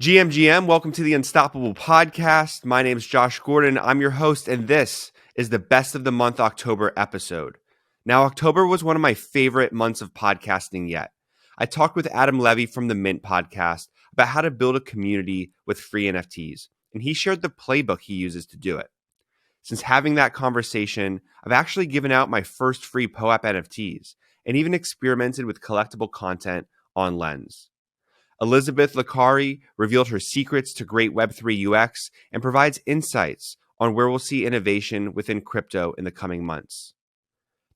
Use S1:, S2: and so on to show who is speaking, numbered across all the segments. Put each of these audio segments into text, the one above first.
S1: GM, welcome to the Unstoppable Podcast. My name is Josh Gordon. I'm your host, and this is the Best of the Month October episode. Now, October was one of my favorite months of podcasting yet. I talked with Adam Levy from the Mint podcast about how to build a community with free NFTs, and he shared the playbook he uses to do it. Since having that conversation, I've actually given out my first free POAP NFTs and even experimented with collectible content on Lens. Elizabeth Laraki revealed her secrets to great Web3 UX and provides insights on where we'll see innovation within crypto in the coming months.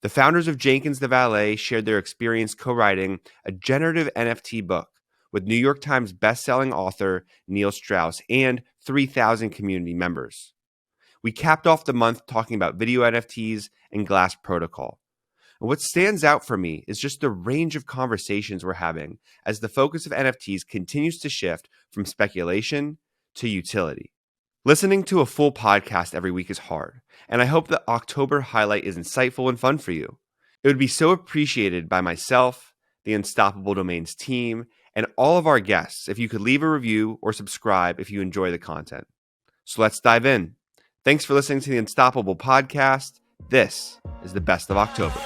S1: The founders of Jenkins the Valet shared their experience co-writing a generative NFT book with New York Times bestselling author Neil Strauss and 3,000 community members. We capped off the month talking about video NFTs and Glass Protocol. And what stands out for me is just the range of conversations we're having as the focus of NFTs continues to shift from speculation to utility. Listening to a full podcast every week is hard, and I hope the October highlight is insightful and fun for you. It would be so appreciated by myself, the Unstoppable Domains team, and all of our guests if you could leave a review or subscribe if you enjoy the content. So let's dive in. Thanks for listening to the Unstoppable Podcast. This is the Best of October.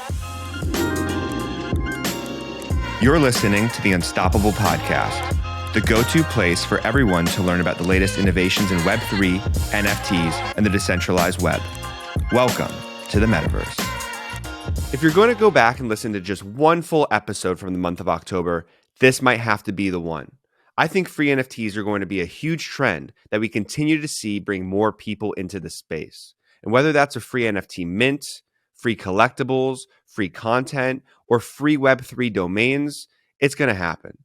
S1: You're listening to the Unstoppable Podcast, the go-to place for everyone to learn about the latest innovations in Web3, NFTs, and the decentralized web. Welcome to the Metaverse. If you're going to go back and listen to just one full episode from the month of October, this might have to be the one. I think free NFTs are going to be a huge trend that we continue to see bring more people into the space. And whether that's a free NFT mint, free collectibles, free content, or free Web3 domains, it's going to happen.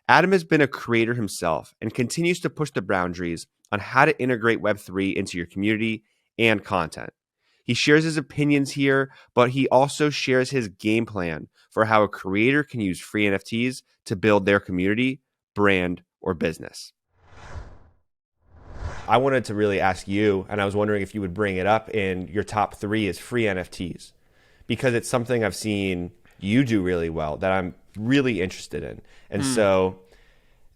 S1: Adam has been a creator himself and continues to push the boundaries on how to integrate Web3 into your community and content. He shares his opinions here, but he also shares his game plan for how a creator can use free NFTs to build their community, brand, or business. I wanted to really ask you, and I was wondering if you would bring it up in your top 3 is free NFTs, because it's something I've seen you do really well that I'm really interested in. And so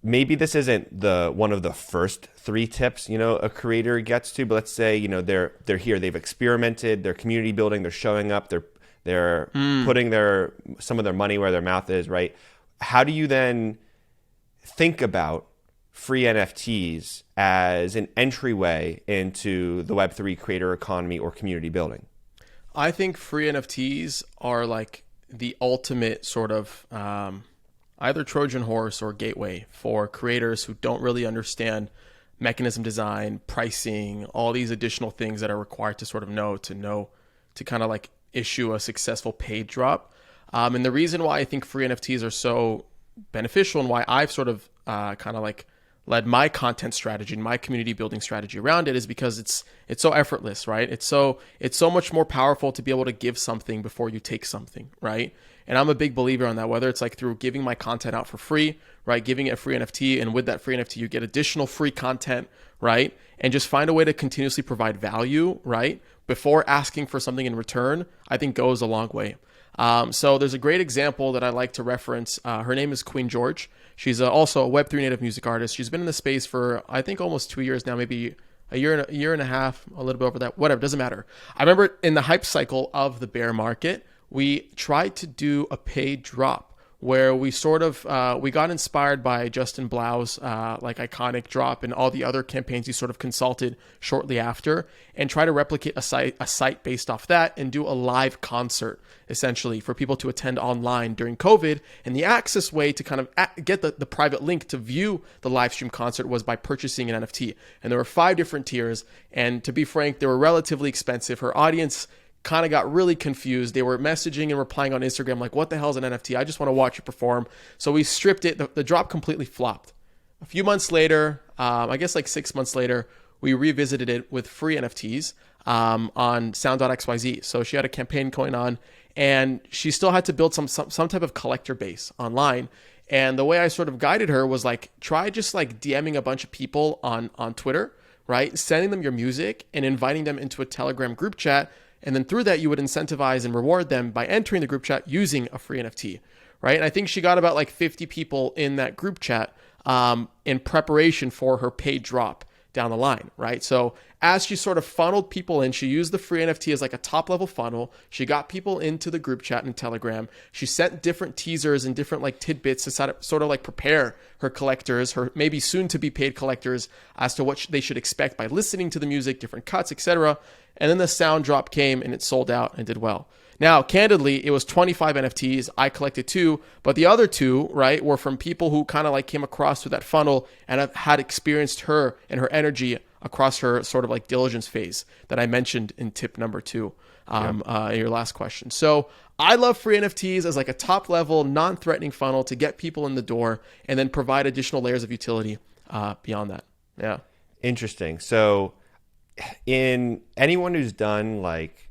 S1: maybe this isn't one of the first 3 tips, a creator gets to, but let's say, they're here, they've experimented, they're community building, they're showing up, they're putting some of their money where their mouth is, right? How do you then think about free NFTs as an entryway into the Web3 creator economy or community building?
S2: I think free NFTs are like the ultimate sort of either Trojan horse or gateway for creators who don't really understand mechanism design, pricing, all these additional things that are required to sort of know to kind of like issue a successful paid drop. And the reason why I think free NFTs are so beneficial and why I've sort of kind of like led my content strategy and my community building strategy around it is because it's so effortless, right? It's so much more powerful to be able to give something before you take something, right? And I'm a big believer on that, whether it's like through giving my content out for free, right? Giving it a free NFT, and with that free NFT, you get additional free content, right? And just find a way to continuously provide value, right? Before asking for something in return, I think goes a long way. So there's a great example that I like to reference. Her name is Queen George. She's also a Web3 native music artist. She's been in the space for, I think, almost 2 years now, maybe a year and a half, a little bit over that, whatever, doesn't matter. I remember in the hype cycle of the bear market, we tried to do a paid drop where we sort of, we got inspired by Justin Blau's like iconic drop and all the other campaigns he sort of consulted shortly after, and try to replicate a site based off that and do a live concert essentially for people to attend online during COVID. And the access way to kind of get the private link to view the live stream concert was by purchasing an NFT. And there were 5 different tiers. And to be frank, they were relatively expensive. Her audience kind of got really confused. They were messaging and replying on Instagram like, what the hell is an NFT? I just want to watch you perform. So we stripped it. The drop completely flopped. A few months later, I guess like 6 months later, we revisited it with free NFTs on sound.xyz. So she had a campaign going on, and she still had to build some type of collector base online. And the way I sort of guided her was like, try just like DMing a bunch of people on Twitter, right? Sending them your music and inviting them into a Telegram group chat. And then through that, you would incentivize and reward them by entering the group chat using a free NFT, right? And I think she got about like 50 people in that group chat in preparation for her paid drop down the line, right? So as she sort of funneled people in, she used the free NFT as like a top level funnel. She got people into the group chat and Telegram. She sent different teasers and different like tidbits to sort of like prepare her collectors, her maybe soon to be paid collectors, as to what they should expect by listening to the music, different cuts, etc. And then the sound drop came and it sold out and did well. Now, candidly, it was 25 NFTs. I collected 2, but the other 2, right, were from people who kind of like came across through that funnel and have had experienced her and her energy across her sort of like diligence phase that I mentioned in tip number 2, your last question. So I love free NFTs as like a top level, non-threatening funnel to get people in the door and then provide additional layers of utility beyond that. Yeah.
S1: Interesting. So in anyone who's done like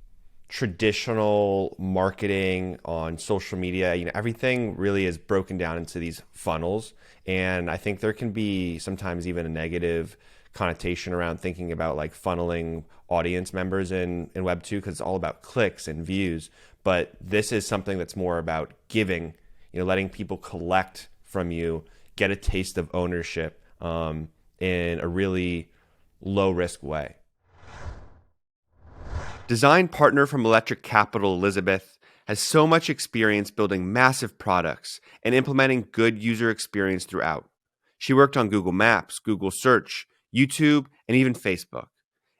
S1: traditional marketing on social media, everything really is broken down into these funnels. And I think there can be sometimes even a negative connotation around thinking about like funneling audience members in Web2 because it's all about clicks and views. But this is something that's more about giving, letting people collect from you, get a taste of ownership in a really low risk way. Design partner from Electric Capital, Elizabeth, has so much experience building massive products and implementing good user experience throughout. She worked on Google Maps, Google Search, YouTube, and even Facebook.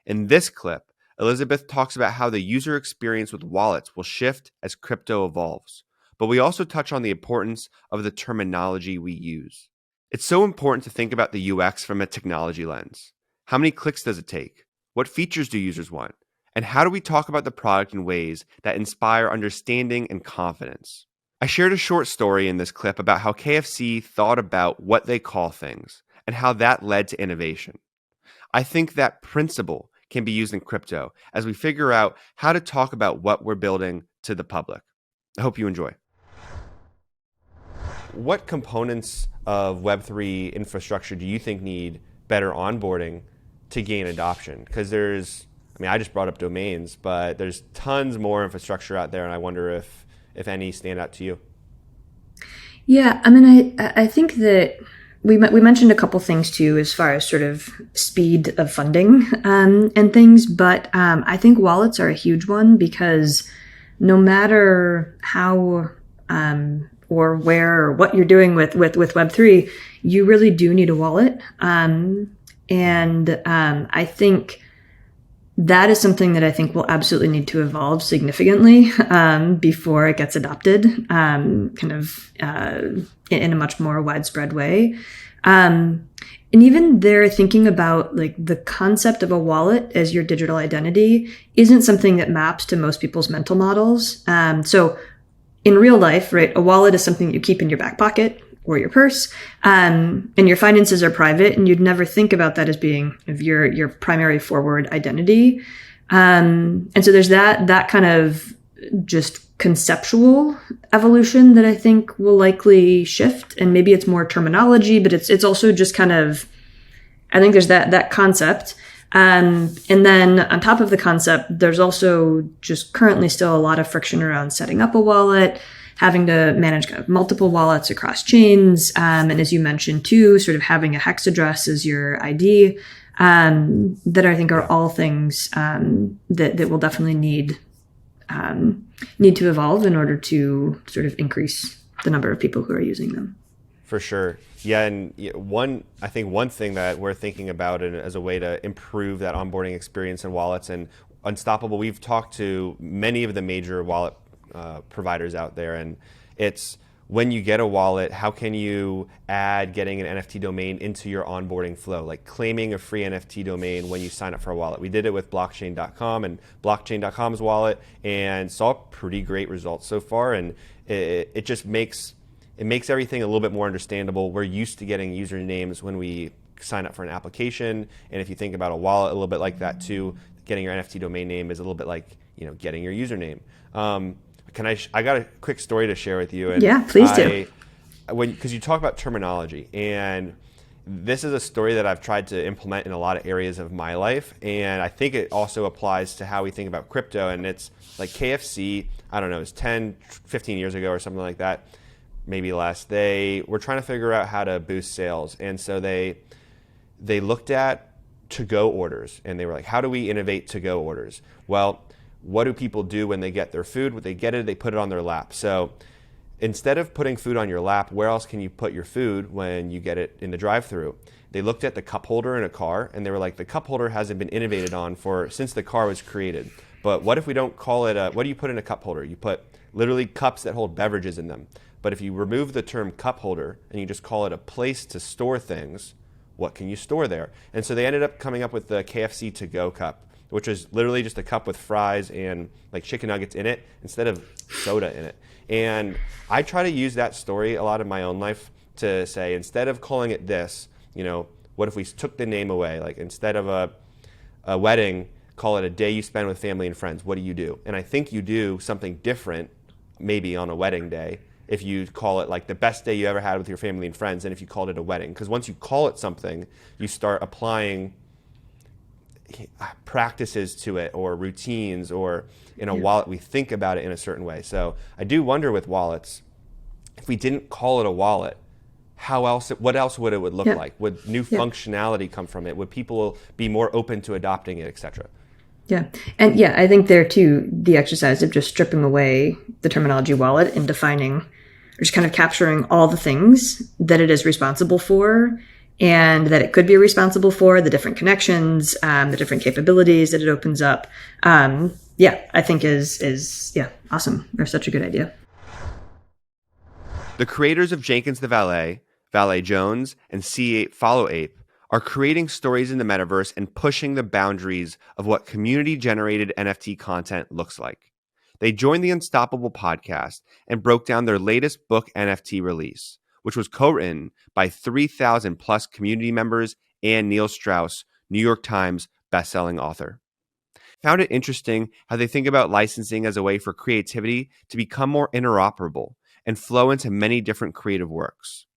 S1: In this clip, Elizabeth talks about how the user experience with wallets will shift as crypto evolves. But we also touch on the importance of the terminology we use. It's so important to think about the UX from a technology lens. How many clicks does it take? What features do users want? And how do we talk about the product in ways that inspire understanding and confidence? I shared a short story in this clip about how KFC thought about what they call things and how that led to innovation. I think that principle can be used in crypto as we figure out how to talk about what we're building to the public. I hope you enjoy. What components of Web3 infrastructure do you think need better onboarding to gain adoption? Because I just brought up domains, but there's tons more infrastructure out there, and I wonder if any stand out to you.
S3: Yeah, I think that we mentioned a couple things too, as far as sort of speed of funding and things, but I think wallets are a huge one because no matter how or where or what you're doing with Web3, you really do need a wallet, and I think that is something that I think will absolutely need to evolve significantly before it gets adopted, in a much more widespread way. And even they're thinking about like the concept of a wallet as your digital identity isn't something that maps to most people's mental models. So in real life, right, a wallet is something you keep in your back pocket or your purse, and your finances are private, and you'd never think about that as being your primary forward identity. And so there's that kind of just conceptual evolution that I think will likely shift, and maybe it's more terminology, but it's also just kind of, I think there's that concept. And then on top of the concept, there's also just currently still a lot of friction around setting up a wallet, having to manage kind of multiple wallets across chains. And as you mentioned too, sort of having a hex address as your ID, that I think are all things that will definitely need to evolve in order to sort of increase the number of people who are using them.
S1: For sure. Yeah, and one thing that we're thinking about as a way to improve that onboarding experience in wallets and Unstoppable, we've talked to many of the major wallet providers out there, and it's when you get a wallet, how can you add getting an NFT domain into your onboarding flow, like claiming a free NFT domain when you sign up for a wallet. We did it with blockchain.com and blockchain.com's wallet and saw pretty great results so far, and it just makes everything a little bit more understandable. We're used to getting usernames when we sign up for an application, and if you think about a wallet a little bit like that too, getting your NFT domain name is a little bit like getting your username. I got a quick story to share with you. And
S3: yeah, please do.
S1: Because you talk about terminology, and this is a story that I've tried to implement in a lot of areas of my life, and I think it also applies to how we think about crypto. And it's like KFC, I don't know, it's 10, 15 years ago or something like that. maybe less. They were trying to figure out how to boost sales. And so they looked at to-go orders, and they were like, how do we innovate to-go orders? Well, what do people do when they get their food? When they get it, they put it on their lap. So instead of putting food on your lap, where else can you put your food when you get it in the drive-thru? They looked at the cup holder in a car, and they were like, the cup holder hasn't been innovated on since the car was created. But what if we don't call it what do you put in a cup holder? You put literally cups that hold beverages in them. But if you remove the term cup holder and you just call it a place to store things, what can you store there? And so they ended up coming up with the KFC to-go cup, which is literally just a cup with fries and like chicken nuggets in it instead of soda in it. And I try to use that story a lot in my own life to say, instead of calling it this, what if we took the name away? Like instead of a wedding, call it a day you spend with family and friends. What do you do? And I think you do something different maybe on a wedding day if you call it like the best day you ever had with your family and friends than if you called it a wedding. Because once you call it something, you start applying practices to it or routines, or in a wallet, we think about it in a certain way. So I do wonder with wallets, if we didn't call it a wallet, what else would it look like? Would new functionality come from it? Would people be more open to adopting it, et cetera?
S3: Yeah. And I think there too, the exercise of just stripping away the terminology wallet and defining, or just kind of capturing all the things that it is responsible for and that it could be responsible for, the different connections, the different capabilities that it opens up. I think is awesome. Or such a good idea.
S1: The creators of Jenkins the Valet, Valet Jones, and C8 Follow Ape are creating stories in the metaverse and pushing the boundaries of what community-generated NFT content looks like. They joined the Unstoppable podcast and broke down their latest book NFT release, which was co-written by 3,000 plus community members and Neil Strauss, New York Times bestselling author. Found it interesting how they think about licensing as a way for creativity to become more interoperable and flow into many different creative works.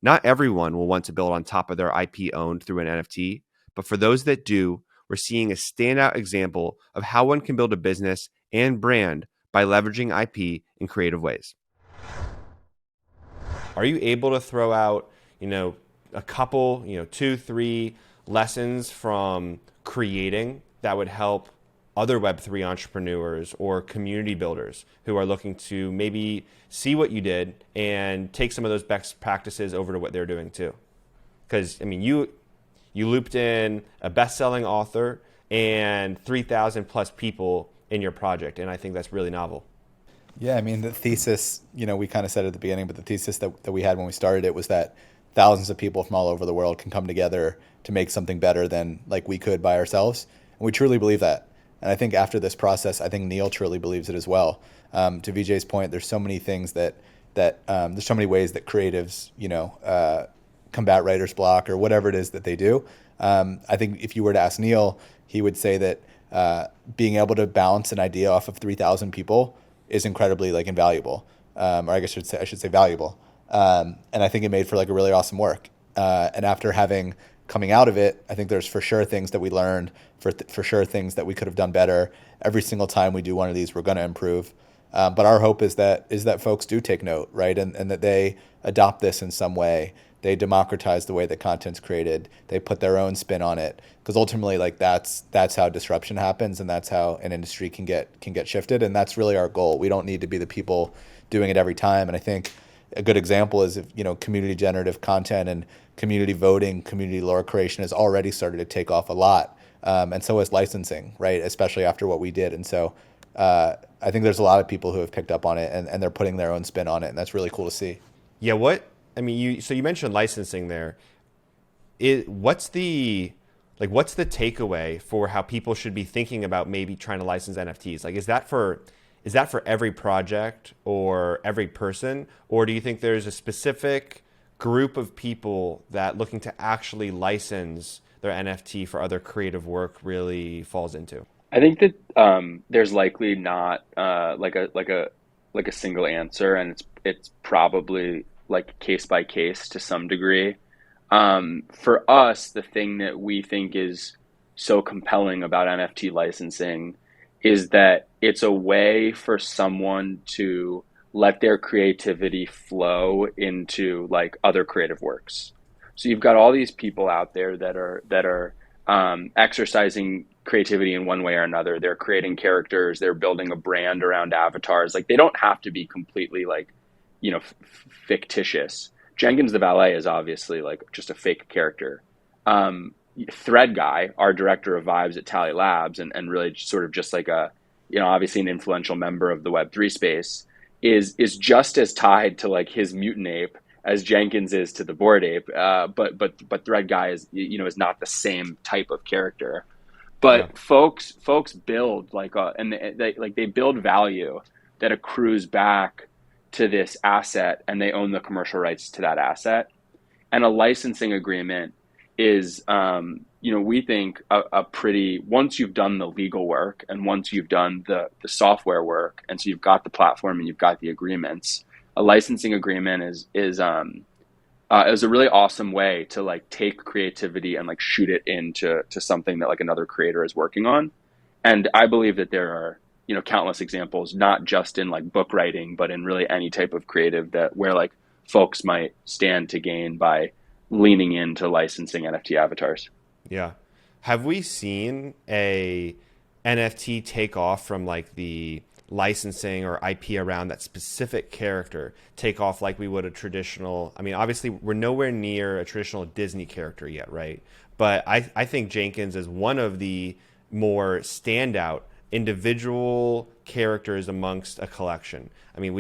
S1: Not everyone will want to build on top of their IP owned through an NFT, but for those that do, we're seeing a standout example of how one can build a business and brand by leveraging IP in creative ways. Are you able to throw out, a couple, 2-3 lessons from creating that would help other Web3 entrepreneurs or community builders who are looking to maybe see what you did and take some of those best practices over to what they're doing too? Because, you looped in a best-selling author and 3,000 plus people in your project, and I think that's really novel.
S4: Yeah, the thesis, we kind of said at the beginning, but the thesis that we had when we started it was that thousands of people from all over the world can come together to make something better than like we could by ourselves. And we truly believe that. And I think after this process, I think Neil truly believes it as well. To Vijay's point, there's so many things that there's so many ways that creatives, combat writer's block or whatever it is that they do. I think if you were to ask Neil, he would say that being able to bounce an idea off of 3,000 people is incredibly invaluable, or I guess I should say valuable. And I think it made for a really awesome work. And after coming out of it, I think there's for sure things that we learned, for sure things that we could have done better. Every single time we do one of these, we're going to improve. But our hope is that folks do take note, right? And that they adopt this in some way. They democratize the way that content's created. They put their own spin on it. Because ultimately, that's how disruption happens, and that's how an industry can get shifted. And that's really our goal. We don't need to be the people doing it every time. And I think a good example is if community-generative content and community voting, community lore creation has already started to take off a lot. And so has licensing, right? Especially after what we did. And so I think there's a lot of people who have picked up on it and they're putting their own spin on it. And that's really cool to see.
S1: Yeah. So you mentioned licensing there. What's the takeaway for how people should be thinking about maybe trying to license NFTs? Is that for every project or every person? Or do you think there's a specific group of people that looking to actually license their NFT for other creative work really falls into?
S5: I think that there's likely not like a single answer, and it's probably case by case to some degree. For us, the thing that we think is so compelling about NFT licensing is that it's a way for someone to let their creativity flow into like other creative works. So you've got all these people out there that are exercising creativity in one way or another. They're creating characters. They're building a brand around avatars. Like they don't have to be completely like, fictitious. Jenkins the Valet is obviously like just a fake character. Thread Guy, our director of vibes at Tally Labs, and really sort of just like a, obviously an influential member of the Web3 space, is just as tied to like his mutant ape as Jenkins is to the Bored Ape. But Thread Guy is not the same type of character. But
S1: Yeah.
S5: folks build like and they build value that accrues back to this asset, and they own the commercial rights to that asset. And a licensing agreement is, we think a pretty, once you've done the legal work and once you've done the software work, and so you've got the platform and you've got the agreements, a licensing agreement is a really awesome way to like take creativity and like shoot it into something that like another creator is working on. And I believe that there are, countless examples, not just in like book writing, but in really any type of creative that where like folks might stand to gain by leaning into licensing NFT avatars.
S1: Yeah. Have we seen a NFT take off from like the licensing or IP around that specific character take off like we would a traditional, I mean, obviously we're nowhere near a traditional Disney character yet, right? But I think Jenkins is one of the more standout individual characters amongst a collection. I mean,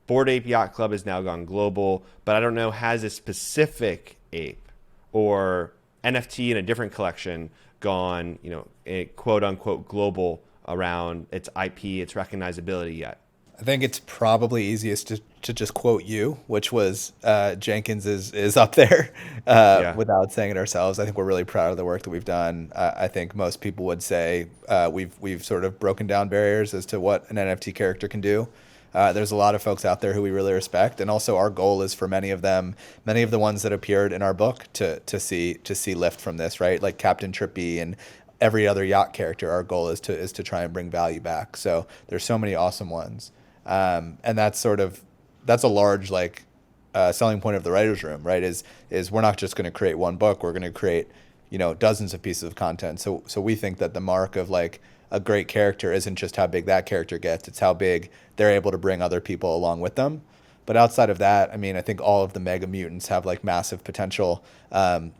S1: Bored Ape Yacht Club has now gone global, but I don't know, has a specific ape or NFT in a different collection gone, a quote unquote global around its IP, its recognizability yet?
S4: I think it's probably easiest to just quote you, which was Jenkins is up there
S1: Yeah.
S4: without saying it ourselves. I think we're really proud of the work that we've done. I think most people would say we've sort of broken down barriers as to what an NFT character can do. There's a lot of folks out there who we really respect, and also our goal is for many of the ones that appeared in our book to see lift from this, right? Like Captain Trippy and every other yacht character. Our goal is to try and bring value back. So there's so many awesome ones. And that's a large like selling point of the writer's room, right? Is we're not just going to create one book, we're going to create dozens of pieces of content. So we think that the mark of like a great character isn't just how big that character gets, it's how big they're able to bring other people along with them. But outside of that, I mean, I think all of the mega mutants have like massive potential.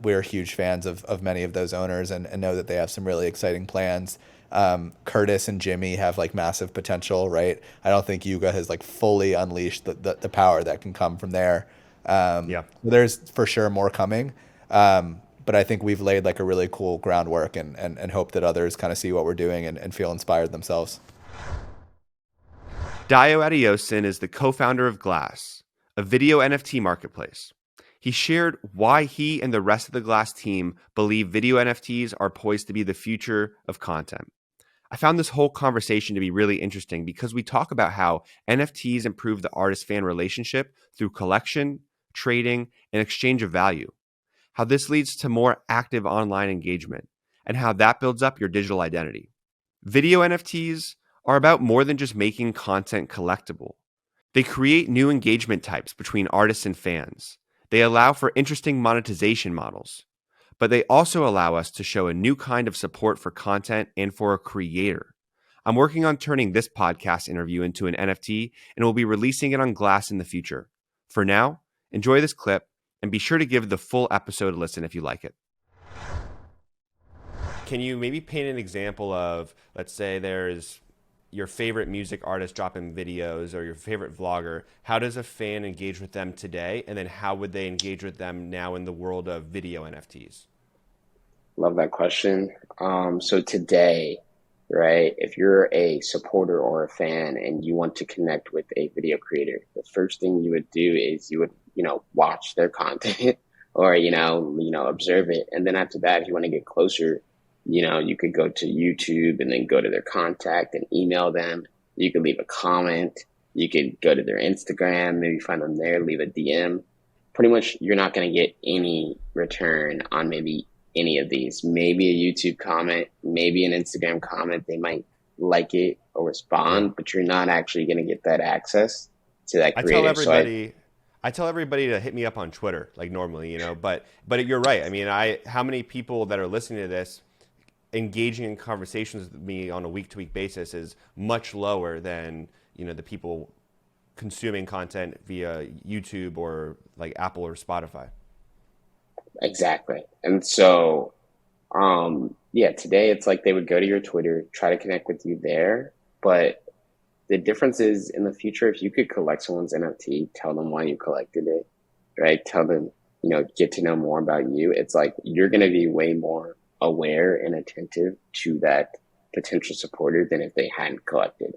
S4: We're huge fans of many of those owners and know that they have some really exciting plans. Curtis and Jimmy have like massive potential, right? I don't think Yuga has like fully unleashed the power that can come from there.
S1: Yeah.
S4: There's for sure more coming. But I think we've laid like a really cool groundwork and hope that others kind of see what we're doing and feel inspired themselves.
S1: Dayo Adeosun is the co-founder of Glass, a video NFT marketplace. He shared why he and the rest of the Glass team believe video NFTs are poised to be the future of content. I found this whole conversation to be really interesting because we talk about how NFTs improve the artist-fan relationship through collection, trading, and exchange of value, how this leads to more active online engagement, and how that builds up your digital identity. Video NFTs are about more than just making content collectible. They create new engagement types between artists and fans. They allow for interesting monetization models, but they also allow us to show a new kind of support for content and for a creator. I'm working on turning this podcast interview into an NFT, and we'll be releasing it on Glass in the future. For now, enjoy this clip and be sure to give the full episode a listen if you like it. Can you maybe paint an example of, let's say there's your favorite music artist dropping videos or your favorite vlogger? How does a fan engage with them today? And then how would they engage with them now in the world of video NFTs?
S6: Love that question. So today, right, if you're a supporter or a fan and you want to connect with a video creator, the first thing you would do is you would, watch their content or, observe it. And then after that, if you want to get closer, you could go to YouTube and then go to their contact and email them. You could leave a comment. You could go to their Instagram, maybe find them there, leave a DM. Pretty much you're not going to get any return on maybe any of these. Maybe a YouTube comment, maybe an Instagram comment. They might like it or respond, but you're not actually going to get that access to that
S1: I
S6: creator.
S1: tell everybody to hit me up on Twitter, like normally, but you're right. I mean, how many people that are listening to this engaging in conversations with me on a week-to-week basis is much lower than, the people consuming content via YouTube or like Apple or Spotify.
S6: Exactly. And so, today it's like they would go to your Twitter, try to connect with you there. But the difference is in the future, if you could collect someone's NFT, tell them why you collected it, right? Tell them, get to know more about you. It's like you're going to be way more aware and attentive to that potential supporter than if they hadn't collected.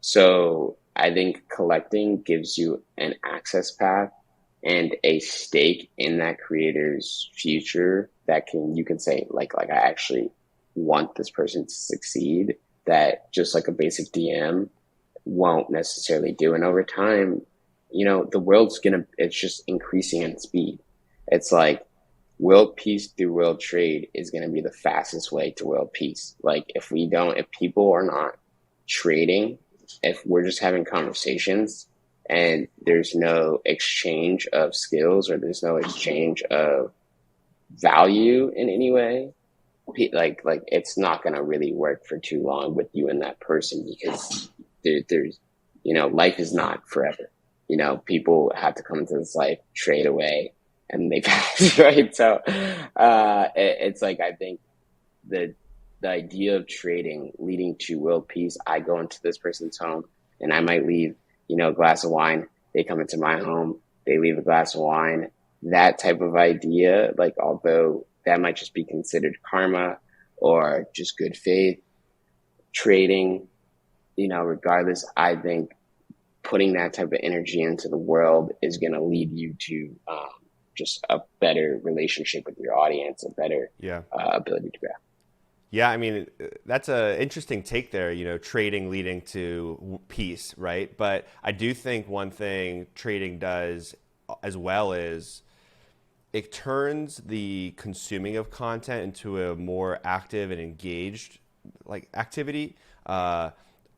S6: So I think collecting gives you an access path and a stake in that creator's future that you can say like I actually want this person to succeed, that just like a basic DM won't necessarily do. And over time, the world's it's just increasing in speed. It's like world peace through world trade is going to be the fastest way to world peace. Like if people are not trading, if we're just having conversations and there's no exchange of skills or there's no exchange of value in any way, like it's not going to really work for too long with you and that person, because there's life is not forever. People have to come into this life, trade away, and they pass, right? So it's like, I think the idea of trading leading to world peace, I go into this person's home and I might leave, a glass of wine. They come into my home, they leave a glass of wine. That type of idea, like, although that might just be considered karma or just good faith trading, regardless, I think putting that type of energy into the world is going to lead you to just a better relationship with your audience, a better ability to grow.
S1: Yeah, I mean, that's an interesting take there, trading leading to peace, right? But I do think one thing trading does as well is it turns the consuming of content into a more active and engaged activity.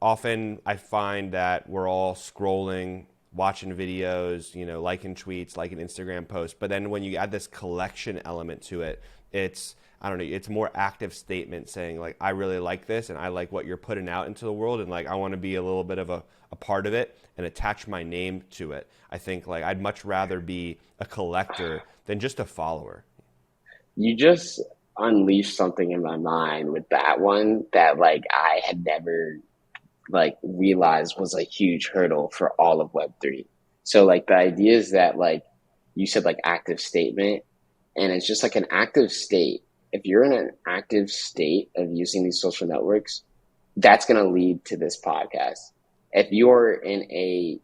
S1: Often I find that we're all scrolling, watching videos, liking tweets, liking Instagram posts. But then when you add this collection element to it, it's a more active statement saying like, I really like this and I like what you're putting out into the world, and I want to be a little bit of a part of it and attach my name to it. I think I'd much rather be a collector than just a follower.
S6: You just unleashed something in my mind with that one that I had never realized was a huge hurdle for all of Web3. So the idea is that you said active statement, and it's just an active state. If you're in an active state of using these social networks, that's going to lead to this podcast. If you're in a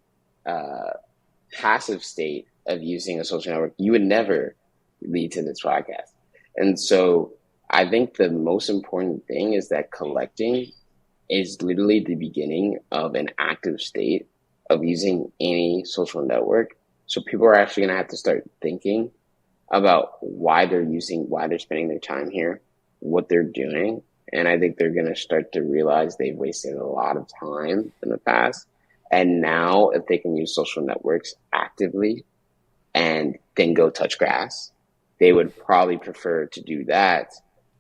S6: passive state of using a social network, you would never lead to this podcast. And so I think the most important thing is that collecting is literally the beginning of an active state of using any social network. So people are actually going to have to start thinking about why they're spending their time here, what they're doing. And I think they're going to start to realize they've wasted a lot of time in the past. And now if they can use social networks actively and then go touch grass, they would probably prefer to do that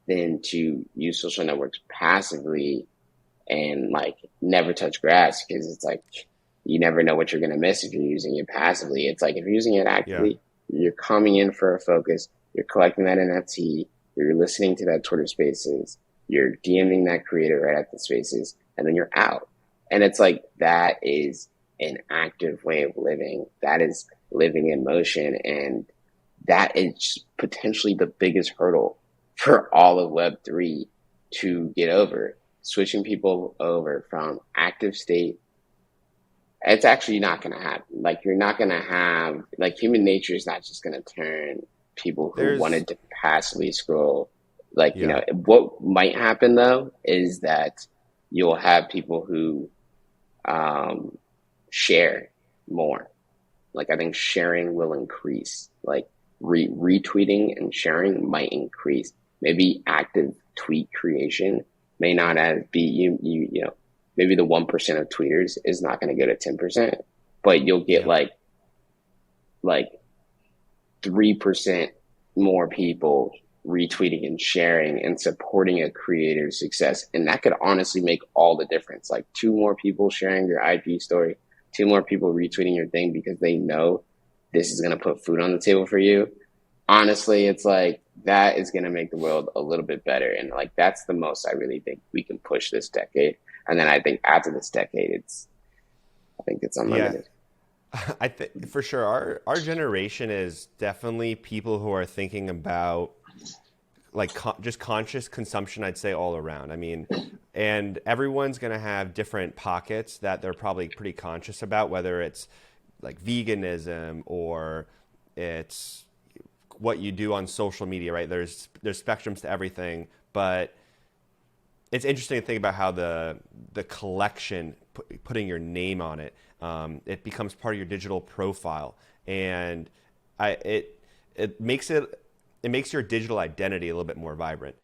S6: than to use social networks passively and never touch grass, because it's you never know what you're going to miss if you're using it passively. It's if you're using it actively, you're coming in for a focus, you're collecting that NFT, you're listening to that Twitter Spaces, you're DMing that creator right at the Spaces, and then you're out. And it's that is an active way of living. That is living in motion. And that is potentially the biggest hurdle for all of Web3 to get over. Switching people over from active state, it's actually not going to happen. You're not going to have, human nature is not just going to turn people who wanted to passively scroll. What might happen though is that you'll have people who share more. I think sharing will increase. Retweeting and sharing might increase. Maybe active tweet creation may not be maybe the 1% of tweeters is not going to go to 10%, but you'll get
S1: Yeah.
S6: like 3% more people retweeting and sharing and supporting a creator's success. And that could honestly make all the difference. Like 2 more people sharing your IP story, 2 more people retweeting your thing because they know this is going to put food on the table for you. Honestly, it's like that is going to make the world a little bit better. And like that's the most I really think we can push this decade. And then I think after this decade, I think it's
S1: Yeah.
S6: unlimited.
S1: I think for sure our generation is definitely people who are thinking about like just conscious consumption, I'd say all around. I mean, and everyone's going to have different pockets that they're probably pretty conscious about, whether it's like veganism or it's what you do on social media, right? There's spectrums to everything, but it's interesting to think about how the collection, putting your name on it, it becomes part of your digital profile, and it makes your digital identity a little bit more vibrant.